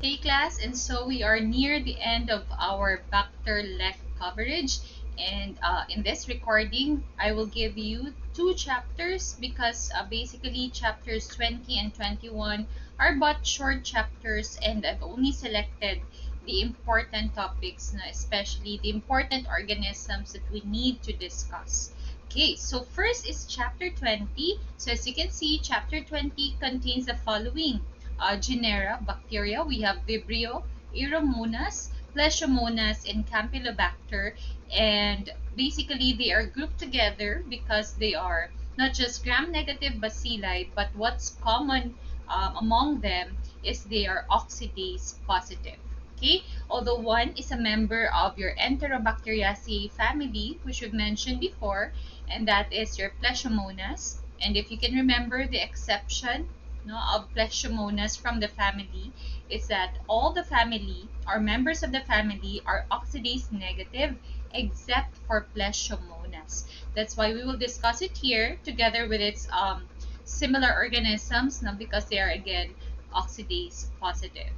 Hey class, and so we are near the end of our Bacter Lec coverage, and in this recording I will give you two chapters because basically chapters 20 and 21 are but short chapters, and I've only selected the important topics, especially the important organisms that we need to discuss. Okay, so first is chapter 20. So as you can see, chapter 20 contains the following genera bacteria. We have Vibrio, Aeromonas, Plesiomonas, and Campylobacter. And basically, they are grouped together because they are not just gram-negative bacilli, but what's common among them is they are oxidase positive. Okay, although one is a member of your Enterobacteriaceae family, which we've mentioned before, and that is your Plesiomonas. And if you can remember the exception, of Plesiomonas from the family is that all the family or members of the family are oxidase negative except for Plesiomonas. That's why we will discuss it here together with its similar organisms, because they are again oxidase positive.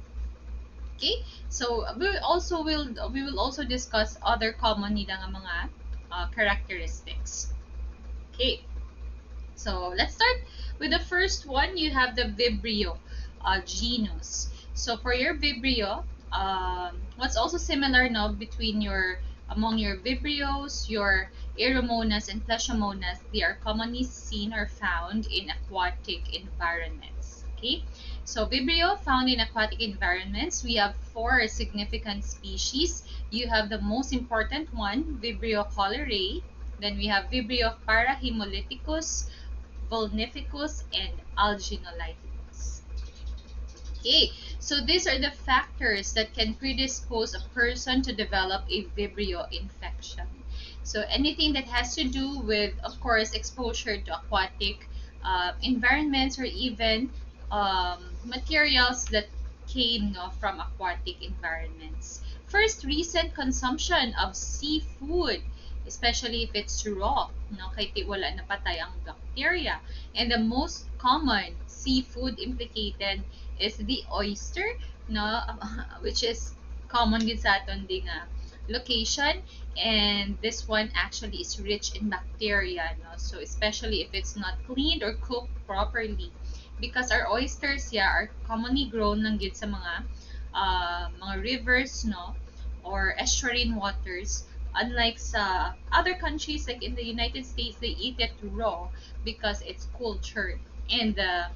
Okay, so we will also discuss other common nilang mga characteristics. Okay, so let's start with the first one. You have the Vibrio genus. So for your Vibrio, what's also similar now between your among your Vibrios, your Aeromonas and Plesiomonas, they are commonly seen or found in aquatic environments. Okay, so Vibrio found in aquatic environments, we have four significant species. You have the most important one, Vibrio cholerae. Then we have Vibrio parahemolyticus, Vulnificus, and Alginoliticus. Okay, so these are the factors that can predispose a person to develop a Vibrio infection. So anything that has to do with, of course, exposure to aquatic environments or even materials that came from aquatic environments. First, recent consumption of seafood, especially if it's raw, kahit wala napatay ang bacteria. And the most common seafood implicated is the oyster, which is common din sa aton ding location, and this one actually is rich in bacteria, so especially if it's not cleaned or cooked properly, because our oysters, are commonly grown lang gid sa mga rivers, or estuarine waters. Unlike sa other countries, like in the United States, they eat it raw because it's cultured, and the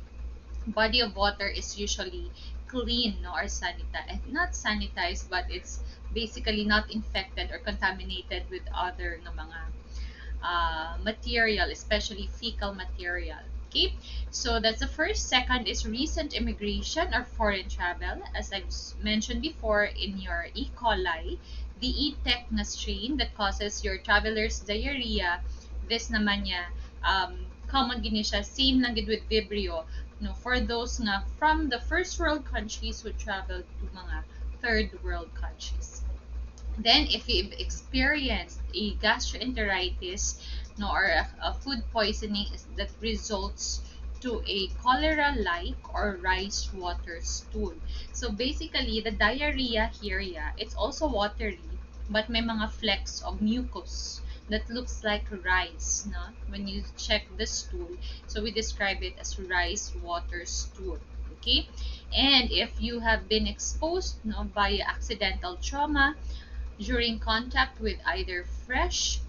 body of water is usually clean, or sanitized, not sanitized, but it's basically not infected or contaminated with other mga material, especially fecal material. Okay, so that's the first. Second is recent immigration or foreign travel. As I've mentioned before, in your E. coli, the E. tecna strain that causes your traveler's diarrhea, this naman niya, common gini siya, same lang gid with Vibrio, for those nga from the first world countries who travel to mga third world countries. Then, if you've experienced a gastroenteritis, or a food poisoning that results to a cholera-like or rice water stool. So basically, the diarrhea here, it's also watery, but may mga flecks of mucus that looks like rice, when you check the stool. So we describe it as rice water stool. Okay, and if you have been exposed, by accidental trauma during contact with either fresh,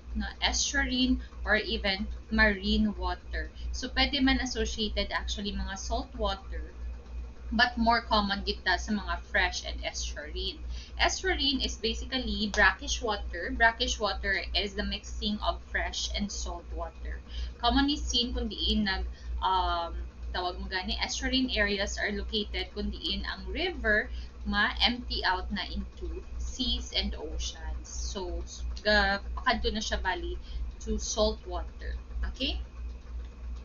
estuarine, or even marine water. So, pwede man associated actually mga salt water, but more common dito sa mga fresh and estuarine. Estuarine is basically brackish water. Brackish water is the mixing of fresh and salt water. Commonly seen kung diin tawag mo gani, estuarine areas are located kung diin ang river ma-empty out na into seas and oceans. So, pakadto na siya bali to salt water. Okay?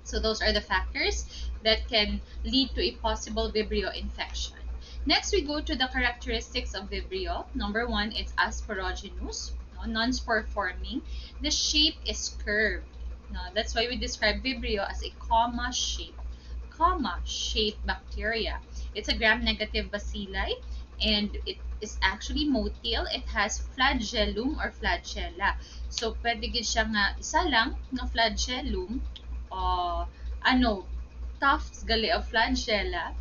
So those are the factors that can lead to a possible Vibrio infection. Next, we go to the characteristics of Vibrio. Number one, it's asparaginous, non-spore forming. The shape is curved. That's why we describe Vibrio as a comma-shaped bacteria. It's a gram-negative bacilli. and it is actually motile. It has flagellum or flagella. So, pwede gid siya nga isa lang nga flagellum, uh, ano, tufts gali of flagella,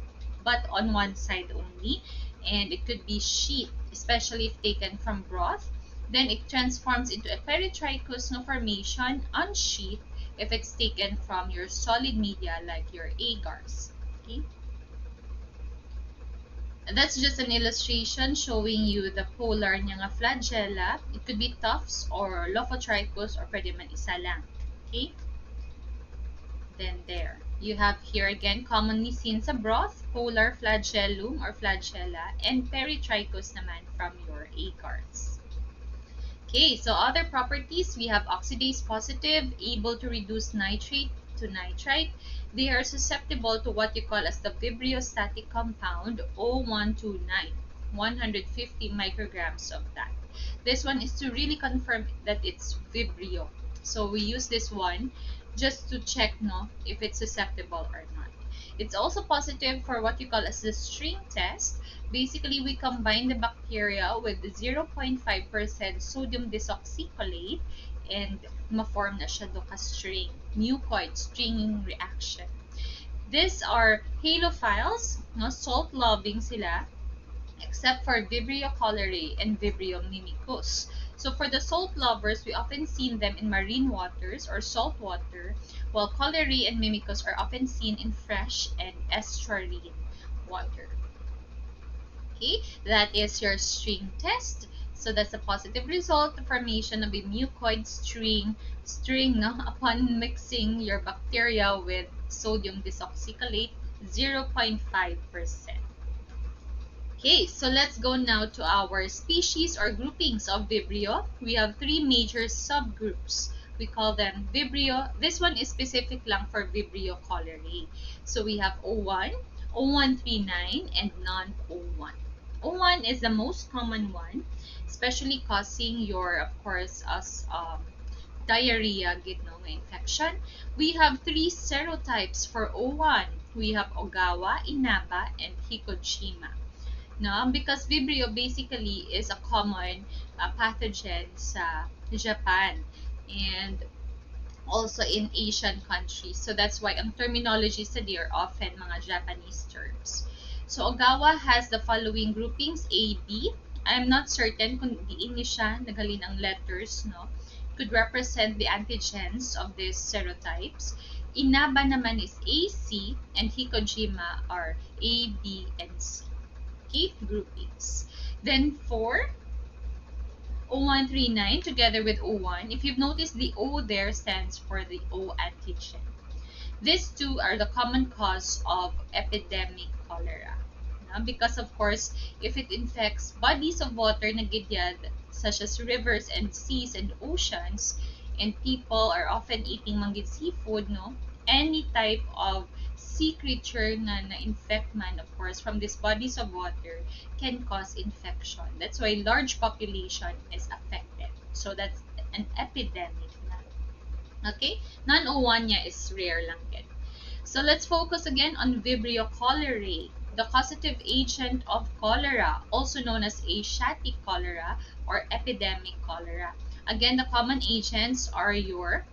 but on one side only. And it could be sheath, especially if taken from broth. Then it transforms into a peritrichous no formation on sheath if it's taken from your solid media like your agars. Okay? That's just an illustration showing you the polar niya nga flagella. It could be tufts or lophotrichous or pwede man isa lang. Okay? Then there. You have here again commonly seen sa broth, polar flagellum or flagella, and peritrichous naman from your agars. Okay, so other properties, we have oxidase positive, able to reduce nitrate to nitrite. They are susceptible to what you call as the vibriostatic compound O129, 150 micrograms of that. This one is to really confirm that it's vibrio. So we use this one just to check if it's susceptible or not. It's also positive for what you call as the string test. Basically, we combine the bacteria with 0.5% sodium desoxycholate and ma-form na siya do ka string, mucoid stringing reaction. These are halophiles, salt-loving sila, except for Vibrio cholerae and Vibrio mimicus. So for the salt lovers, we often see them in marine waters or salt water, while cholerae and mimicus are often seen in fresh and estuarine water. Okay, that is your string test. So that's a positive result, the formation of a mucoid string upon mixing your bacteria with sodium desoxycholate 0.5%. Okay, so let's go now to our species or groupings of Vibrio. We have three major subgroups. We call them Vibrio. This one is specific lang for Vibrio cholerae. So we have O1, O139, and non-O1. O1 is the most common one, especially causing your, of course, diarrhea, infection. We have three serotypes for O1. We have Ogawa, Inaba, and Hikojima. Because Vibrio basically is a common pathogen sa Japan and also in Asian countries. So that's why ang terminologies today are often mga Japanese terms. So Ogawa has the following groupings A, B. I'm not certain kung diin ni siya naghalin ang letters, could represent the antigens of these serotypes. Inaba naman is A, C, and Hikojima are A, B, and C. Okay, groupings. Then for O139 together with O1, if you've noticed the O there stands for the O antigen. These two are the common cause of epidemic cholera. Because of course, if it infects bodies of water na gidyad, such as rivers and seas and oceans, and people are often eating manggid seafood, any type of sea creature na infect man, of course, from these bodies of water can cause infection. That's why large population is affected. So that's an epidemic na. Okay? Non-O1 niya is rare lang din. So let's focus again on Vibrio cholerae, the causative agent of cholera, also known as Asiatic cholera or epidemic cholera. Again, the common agents are your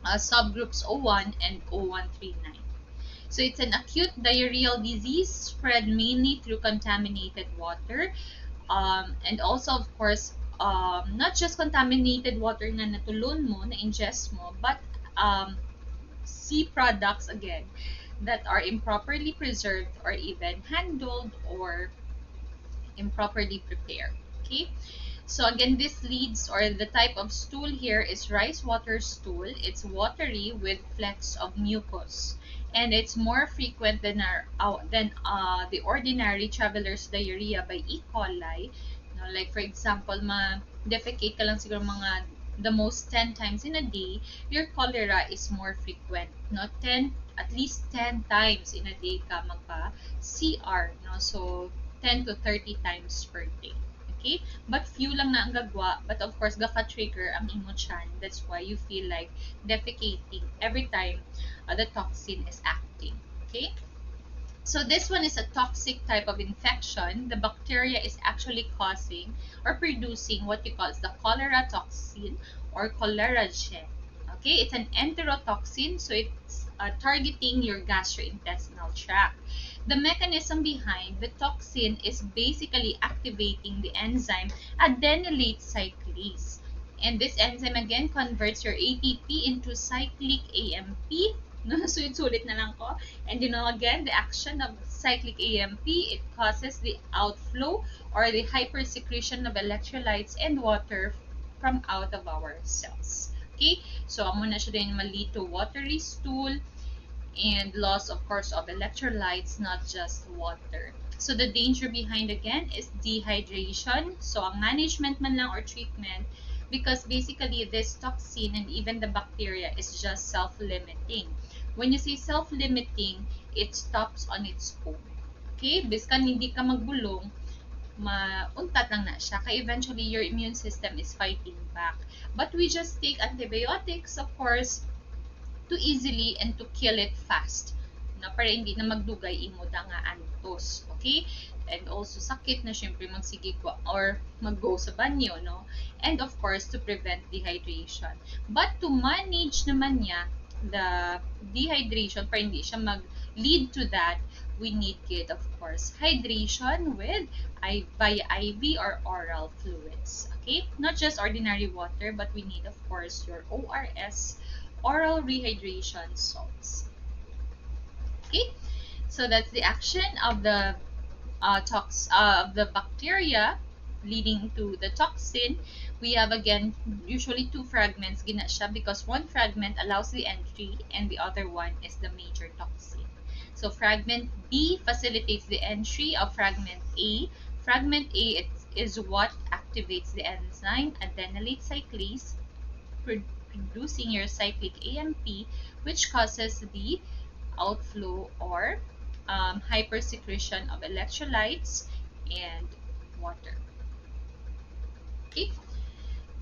subgroups O1 and O139. So it's an acute diarrheal disease spread mainly through contaminated water. And also, of course, not just contaminated water na natulon mo, na ingest mo, but sea products again that are improperly preserved or even handled or improperly prepared. Okay? So again, this leads, or the type of stool here is rice water stool. It's watery with flecks of mucus. And it's more frequent than the ordinary traveler's diarrhea by E. coli. Like for example, ma-defecate ka lang siguro the most 10 times in a day, your cholera is more frequent. At least 10 times in a day ka magpa-CR. So 10 to 30 times per day. Okay? But few lang na ang gagwa. But of course, gaka-trigger ang imo tiyan. That's why you feel like defecating every time the toxin is acting. Okay? So this one is a toxic type of infection. The bacteria is actually causing or producing what you call the cholera toxin or choleragen. Okay, it's an enterotoxin, so it's targeting your gastrointestinal tract. The mechanism behind the toxin is basically activating the enzyme adenylate cyclase. And this enzyme again converts your ATP into cyclic AMP. No, so sulit na lang ko. And again, the action of cyclic AMP, it causes the outflow or the hypersecretion of electrolytes and water from out of our cells. Okay? So, amo na siya din ma-lead to watery stool and loss, of course, of electrolytes, not just water. So, the danger behind, again, is dehydration. So, ang management man lang or treatment, because basically this toxin and even the bacteria is just self-limiting. When you say self-limiting, it stops on its own. Okay? Biskan hindi ka magbulong, mauntat lang na siya. Kaya eventually, your immune system is fighting back. But we just take antibiotics, of course, to easily and to kill it fast. Na para hindi na magdugay imo da nga antos. Okay? And also sakit na syempre magsige ko or mag-go sa banyo, no? And of course, to prevent dehydration. But to manage naman niya the dehydration para hindi siya mag-lead to that, we need get, of course, hydration with via IV or oral fluids. Okay? Not just ordinary water, but we need, of course, your ORS, oral rehydration salts. Okay? So that's the action of the the bacteria leading to the toxin. We have again usually two fragments gina siya because one fragment allows the entry and the other one is the major toxin. So fragment B facilitates the entry of fragment A. Fragment A is what activates the enzyme adenylate cyclase, producing your cyclic AMP, which causes the outflow or hypersecretion of electrolytes and water. Okay.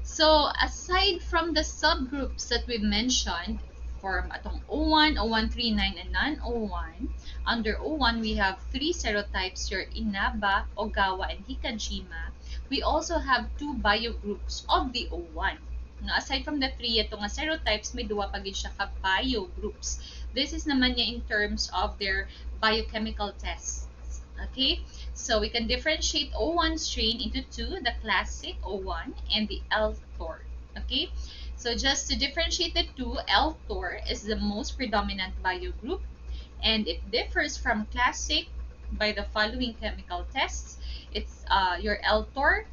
So aside from the subgroups that we mentioned for atong O1, O139, and non-O1, under O1 we have three serotypes, your Inaba, Ogawa, and Hikajima. We also have two biogroups of the O1. Now, aside from the three, ito nga serotypes, may duwa pa gid siya ka biogroups. This is naman niya in terms of their biochemical tests. Okay? So, we can differentiate O1 strain into two, the classic O1 and the L-Tor. Okay? So, just to differentiate the two, L-Tor is the most predominant biogroup and it differs from classic by the following chemical tests. It's your L-Tor,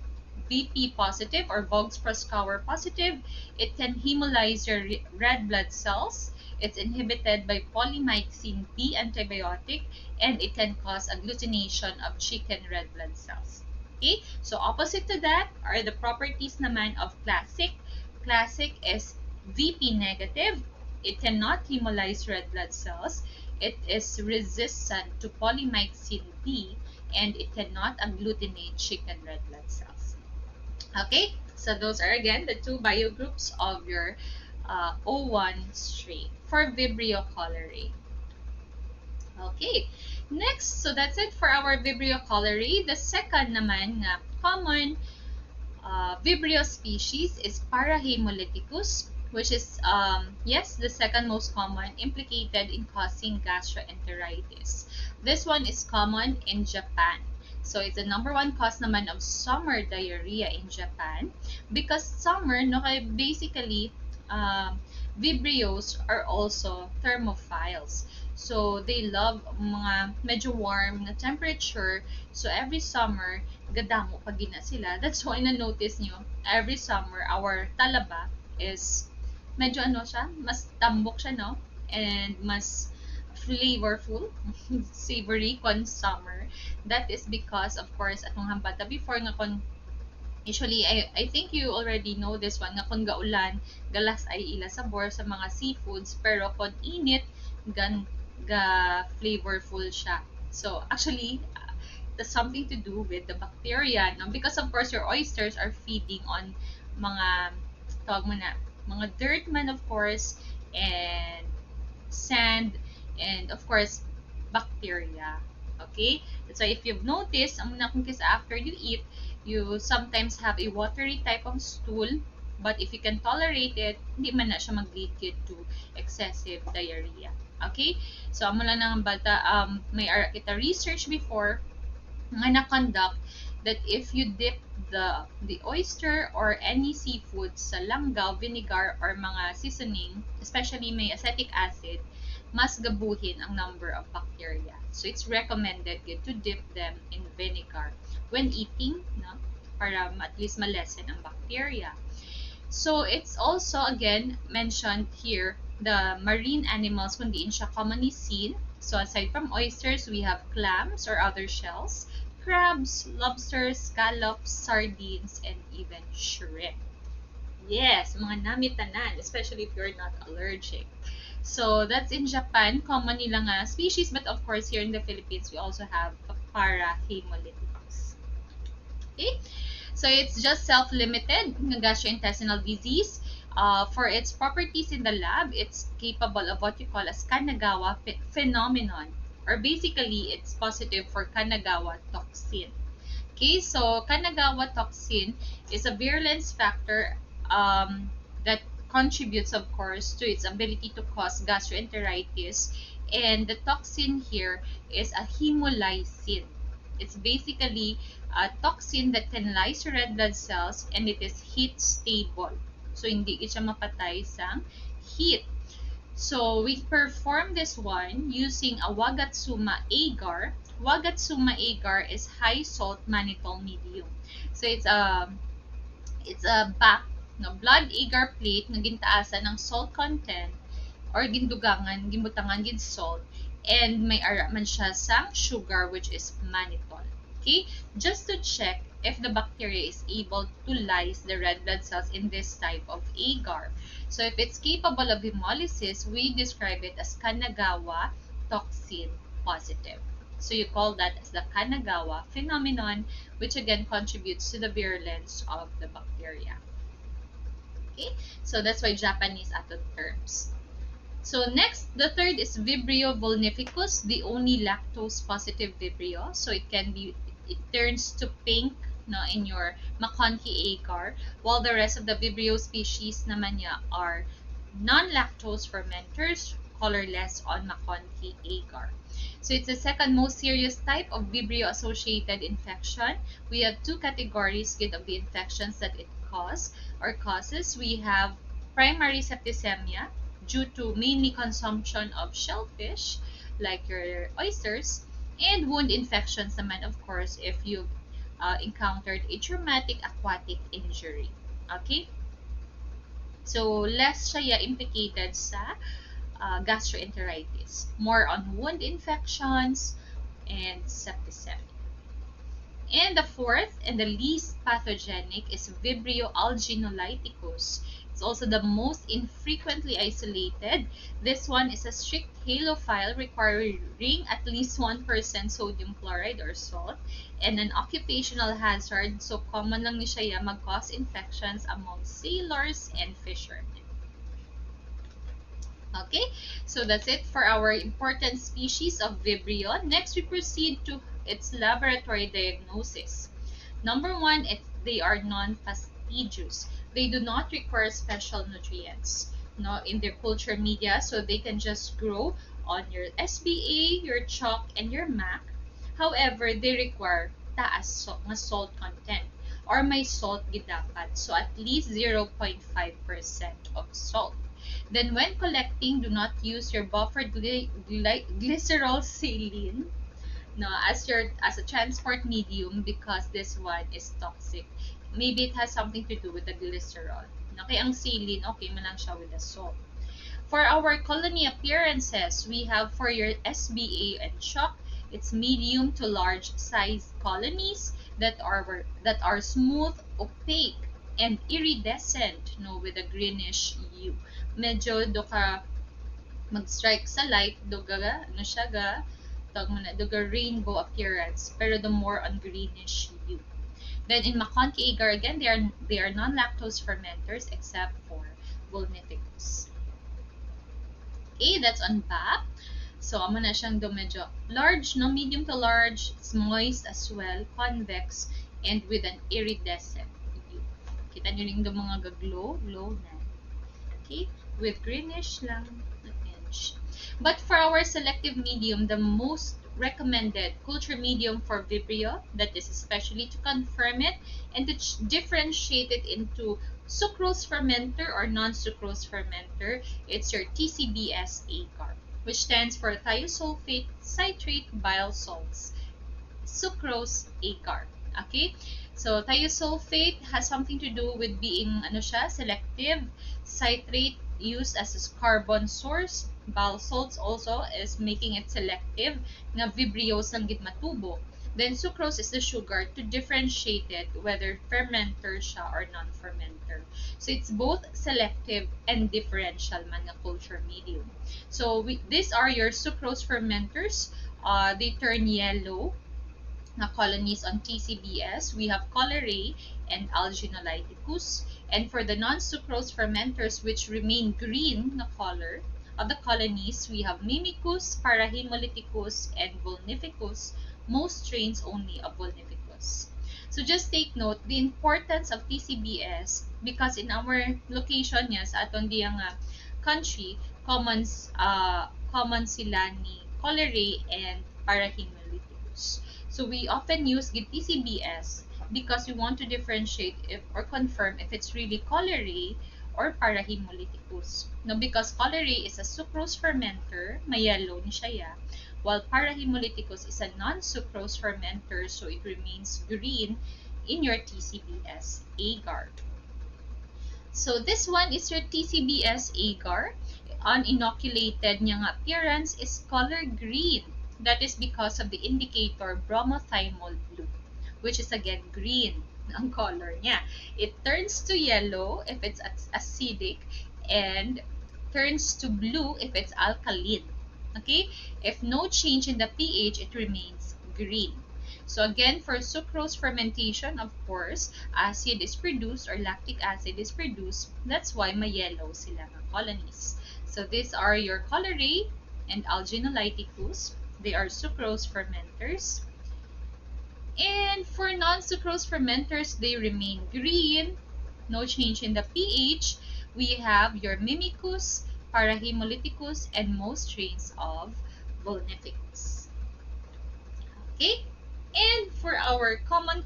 VP positive or Voges-Proskauer positive. It can hemolyze your red blood cells. It's inhibited by polymyxin B antibiotic, and it can cause agglutination of chicken red blood cells. Okay, so opposite to that are the properties naman of classic. Classic is VP negative. It cannot hemolyze red blood cells. It is resistant to polymyxin B, and it cannot agglutinate chicken red blood cells. Okay, so those are again the two biogroups of your O1 strain for Vibrio cholerae. Okay, next, so that's it for our Vibrio cholerae. The second naman na common Vibrio species is Parahemolyticus, which is, yes, the second most common, implicated in causing gastroenteritis. This one is common in Japan. So, it's the number one cause naman of summer diarrhea in Japan because summer, no, basically, Vibrios are also thermophiles. So, they love mga medyo warm na temperature. So, every summer, gadamo pag gina sila. That's why na-notice nyo, every summer, our talaba is medyo ano siya, mas tambok siya, no? And mas flavorful, savory kon summer. That is because, of course, atong hambata before nga kon usually, I think you already know this one, nga kung gaulan, galas ay ila sabor sa mga seafoods, pero kung init, ga flavorful siya. So, actually, it has something to do with the bacteria, no? Because, of course, your oysters are feeding on mga, tawag mo na, mga dirt man, of course, and sand, and, of course, bacteria. Okay? That's why if you've noticed, ang nakikis after you eat, you sometimes have a watery type of stool, but if you can tolerate it, hindi man na siya mag-lead to excessive diarrhea. Okay? So, amo lang ng bata, may kita research before nga na-conduct that if you dip the oyster or any seafood sa langgaw, vinegar, or mga seasoning, especially may acetic acid, mas gabuhin ang number of bacteria. So it's recommended to dip them in vinegar when eating, no? Para at least ma-lessen ang bacteria. So it's also again mentioned here the marine animals kung diin siya commonly seen. So aside from oysters, we have clams or other shells, crabs, lobsters, scallops, sardines, and even shrimp. Yes, mga namitanan, especially if you're not allergic. So that's in Japan, common nila nga species, but of course here in the Philippines, we also have parahemolytics. Okay? So it's just self-limited gastrointestinal disease. For its properties in the lab, it's capable of what you call as Kanagawa phenomenon, or basically it's positive for Kanagawa toxin. Okay, so Kanagawa toxin is a virulence factor that contributes, of course, to its ability to cause gastroenteritis, and the toxin here is a hemolysin. It's basically a toxin that can lyse red blood cells, and it is heat stable. So, hindi siya mapatay sa heat. So, we perform this one using a Wagatsuma agar. Wagatsuma agar is high salt mannitol medium. So, it's a back, no, blood agar plate na gintaasan ng salt content or gindugangan, gimutangan gid salt, and may ara man siya sang sugar, which is mannitol. Okay? Just to check if the bacteria is able to lyse the red blood cells in this type of agar. So if it's capable of hemolysis, we describe it as Kanagawa toxin positive. So you call that as the Kanagawa phenomenon, which again contributes to the virulence of the bacteria. Okay? So that's why Japanese ato terms. So next, the third is Vibrio vulnificus, the only lactose positive Vibrio. So it turns to pink, no, in your McConkie agar, while the rest of the Vibrio species naman niya are non-lactose fermenters, colorless on McConkie agar. So it's the second most serious type of Vibrio-associated infection. We have two categories of the infections that it causes. We have primary septicemia, due to mainly consumption of shellfish, like your oysters, and wound infections naman, of course, if you've encountered a traumatic aquatic injury. Okay? So, less siya implicated sa gastroenteritis. More on wound infections and septicemia. And the fourth and the least pathogenic is Vibrio alginolyticus. It's also the most infrequently isolated. This one is a strict halophile requiring at least 1% sodium chloride or salt, and an occupational hazard. So common lang ni siya mag-cause infections among sailors and fishermen. Okay, so that's it for our important species of Vibrio. Next, we proceed to its laboratory diagnosis. Number one, they are non-fastidious. They do not require special nutrients, no, in their culture media, so they can just grow on your SBA, your chalk, and your MAC. However, they require taas salt content, or may salt gidapat, so at least 0.5% of salt. Then when collecting, do not use your buffered glycerol saline, no, as a transport medium, because this one is toxic. Maybe it has something to do with the glycerol. Okay, ang saline, okay man lang siya with the salt. For our colony appearances, we have for your SBA and chalk, it's medium to large size colonies that are smooth, opaque, and iridescent, no, with a greenish hue. Medyo do ka mag-strike sa light, doga rainbow appearance, pero the more on greenish hue. Then in McConkie agar, again, they are non-lactose fermenters except for vulnificus. Okay, that's on BAP. So, amo na siyang do medyo large, no? Medium to large, it's moist as well, convex, and with an iridescent hue. Kita nyo rin do mga gaglow, glow na. Okay? With greenish lang na tinge. But for our selective medium, the most recommended culture medium for Vibrio, that is especially to confirm it and to differentiate it into sucrose fermenter or non-sucrose fermenter, it's your TCBS agar, which stands for thiosulfate citrate bile salts sucrose agar. Okay? So, thiosulfate has something to do with being selective. Citrate used as a carbon source. Bile salts also is making it selective. Nga vibriose lang gid matubo. Then sucrose is the sugar to differentiate it whether fermenter siya or non-fermenter. So it's both selective and differential man nga culture medium. So these are your sucrose fermenters. They turn yellow na colonies on TCBS. We have Cholerae and Alginolaticus. And for the non-sucrose fermenters which remain green na color of the colonies, we have Mimicus, Parahemolyticus, and Vulnificus. Most strains only of Vulnificus. So just take note the importance of TCBS because in our location yes aton diyang country common sila ni Cholerae and Parahemolyticus. So we often use TCBS because we want to differentiate if or confirm if it's really Cholerae or Parahemolyticus. No, because Cholerae is a sucrose fermenter, may yellow ni siya, while Parahemolyticus is a non-sucrose fermenter, so it remains green in your TCBS agar. So this one is your TCBS agar. Uninoculated niyang appearance is color green. That is because of the indicator bromothymol blue, which is again green ang color niya. It turns to yellow if it's acidic and turns to blue if it's alkaline. Okay? If no change in the pH, it remains green. So again, for sucrose fermentation, of course, acid is produced or lactic acid is produced. That's why may yellow sila ng colonies. So these are your Cholerae and Alginolaticus. They are sucrose fermenters. And for non-sucrose fermenters, they remain green, no change in the pH. We have your Mimicus, Parahemolyticus, and most strains of Vulnificus. Okay? And for our common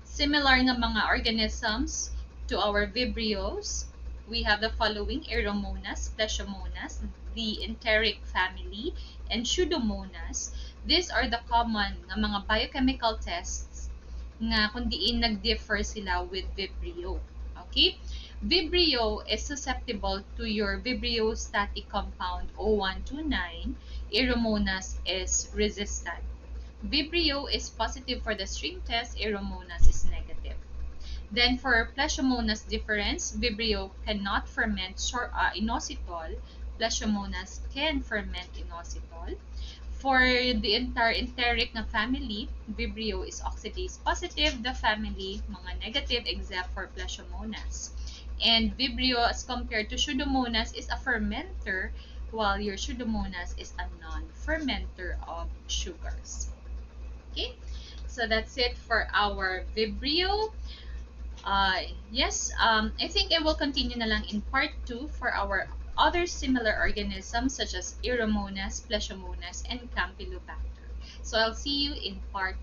similar na mga organisms to our Vibrios, we have the following: Aeromonas, Plesiomonas, the enteric family, and Pseudomonas. These are the common nga mga biochemical tests nga kung diin nag-differ sila with Vibrio. Okay? Vibrio is susceptible to your vibriostatic compound O129. Aeromonas is resistant. Vibrio is positive for the string test. Aeromonas is negative. Then for Plesiomonas difference, Vibrio cannot ferment inositol. Plesiomonas can ferment inositol. For the entire enteric na family, Vibrio is oxidase positive. The family, mga negative except for Plesiomonas. And Vibrio as compared to Pseudomonas is a fermenter, while your Pseudomonas is a non-fermenter of sugars. Okay, so that's it for our Vibrio. Yes, I think I will continue na lang in part 2 for our other similar organisms such as Aeromonas, Plesiomonas, and Campylobacter. So I'll see you in part